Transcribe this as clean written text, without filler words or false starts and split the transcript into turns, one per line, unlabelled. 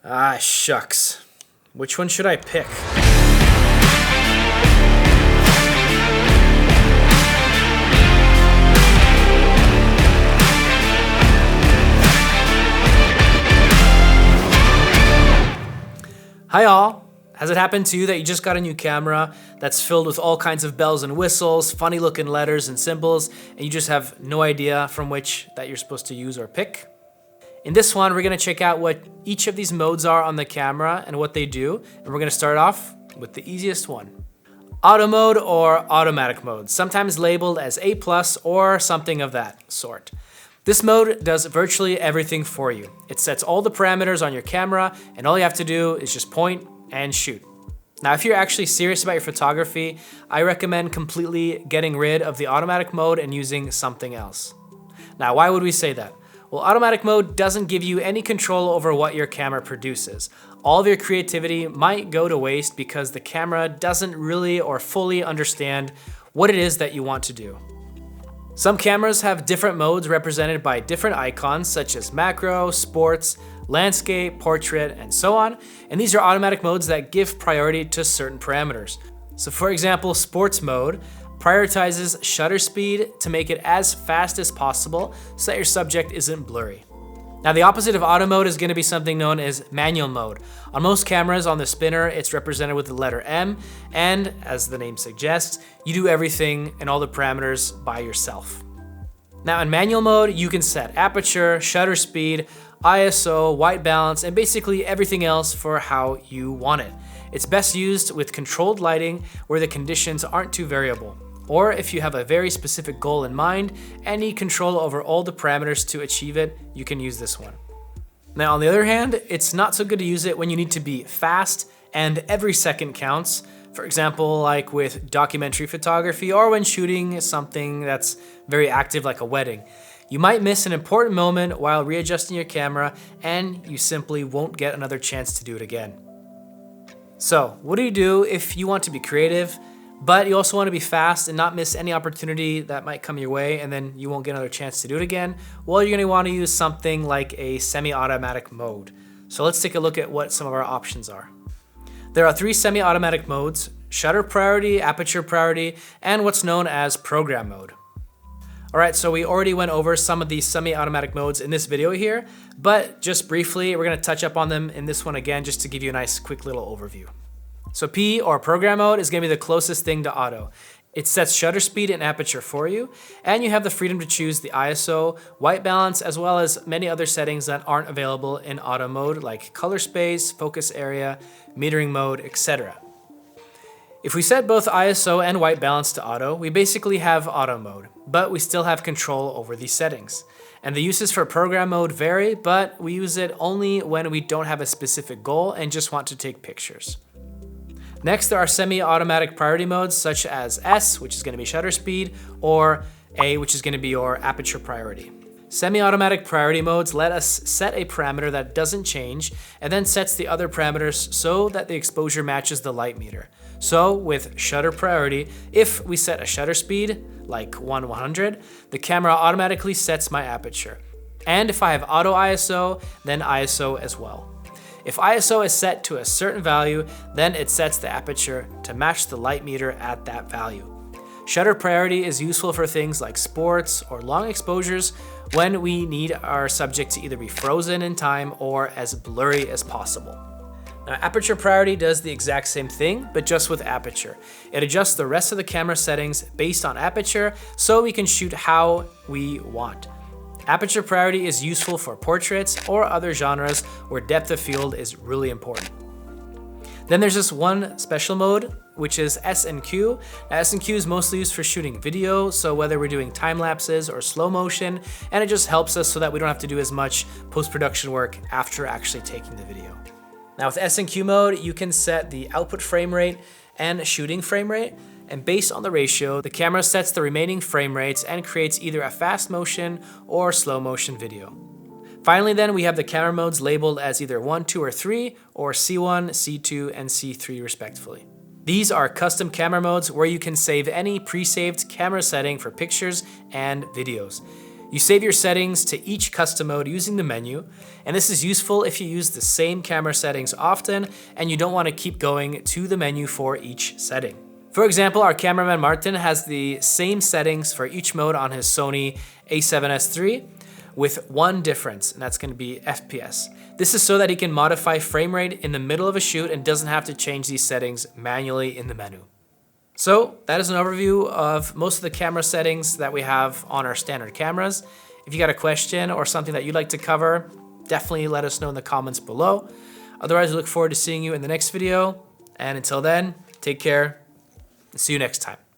Ah, shucks. Which one should I pick? Hi all! Has it happened to you that you just got a new camera that's filled with all kinds of bells and whistles, funny looking letters and symbols, and you just have no idea from which that you're supposed to use or pick? In this one, we're gonna check out what each of these modes are on the camera and what they do, and we're gonna start off with the easiest one. Auto mode or automatic mode, sometimes labeled as A+ or something of that sort. This mode does virtually everything for you. It sets all the parameters on your camera, and all you have to do is just point and shoot. Now, if you're actually serious about your photography, I recommend completely getting rid of the automatic mode and using something else. Now, why would we say that? Well, automatic mode doesn't give you any control over what your camera produces. All of your creativity might go to waste because the camera doesn't really or fully understand what it is that you want to do. Some cameras have different modes represented by different icons such as macro, sports, landscape, portrait, and so on. And these are automatic modes that give priority to certain parameters. So for example, sports mode prioritizes shutter speed to make it as fast as possible so that your subject isn't blurry. Now the opposite of auto mode is going to be something known as manual mode. On most cameras on the spinner, it's represented with the letter M, and as the name suggests, you do everything and all the parameters by yourself. Now in manual mode, you can set aperture, shutter speed, ISO, white balance, and basically everything else for how you want it. It's best used with controlled lighting where the conditions aren't too variable. Or if you have a very specific goal in mind and need control over all the parameters to achieve it, you can use this one. Now on the other hand, it's not so good to use it when you need to be fast and every second counts. For example, like with documentary photography or when shooting something that's very active like a wedding. You might miss an important moment while readjusting your camera and you simply won't get another chance to do it again. So what do you do if you want to be creative, but you also want to be fast and not miss any opportunity that might come your way and then you won't get another chance to do it again? Well, you're going to want to use something like a semi-automatic mode. So let's take a look at what some of our options are. There are 3 semi-automatic modes: shutter priority, aperture priority, and what's known as program mode. Alright, so we already went over some of these semi-automatic modes in this video here, but just briefly, we're going to touch up on them in this one again just to give you a nice quick little overview. So P, or program mode, is going to be the closest thing to auto. It sets shutter speed and aperture for you, and you have the freedom to choose the ISO, white balance, as well as many other settings that aren't available in auto mode, like color space, focus area, metering mode, etc. If we set both ISO and white balance to auto, we basically have auto mode, but we still have control over these settings. And the uses for program mode vary, but we use it only when we don't have a specific goal and just want to take pictures. Next, there are semi-automatic priority modes such as S, which is going to be shutter speed, or A, which is going to be your aperture priority. Semi-automatic priority modes let us set a parameter that doesn't change and then sets the other parameters so that the exposure matches the light meter. So with shutter priority, if we set a shutter speed, like 1/100, the camera automatically sets my aperture. And if I have auto ISO, then ISO as well. If ISO is set to a certain value, then it sets the aperture to match the light meter at that value. Shutter priority is useful for things like sports or long exposures when we need our subject to either be frozen in time or as blurry as possible. Now, aperture priority does the exact same thing, but just with aperture. It adjusts the rest of the camera settings based on aperture so we can shoot how we want. Aperture priority is useful for portraits or other genres where depth of field is really important. Then there's this one special mode, which is S&Q. Now, S&Q is mostly used for shooting video, so whether we're doing time lapses or slow motion, and it just helps us so that we don't have to do as much post-production work after actually taking the video. Now with S&Q mode, you can set the output frame rate and shooting frame rate, and based on the ratio, the camera sets the remaining frame rates and creates either a fast motion or slow motion video. Finally then, we have the camera modes labeled as either 1, 2, or 3, or C1, C2, and C3 respectively. These are custom camera modes where you can save any pre-saved camera setting for pictures and videos. You save your settings to each custom mode using the menu, and this is useful if you use the same camera settings often and you don't want to keep going to the menu for each setting. For example, our cameraman Martin has the same settings for each mode on his Sony a7S III with one difference, and that's going to be FPS. This is so that he can modify frame rate in the middle of a shoot and doesn't have to change these settings manually in the menu. So that is an overview of most of the camera settings that we have on our standard cameras. If you got a question or something that you'd like to cover, definitely let us know in the comments below. Otherwise, we look forward to seeing you in the next video. And until then, take care and see you next time.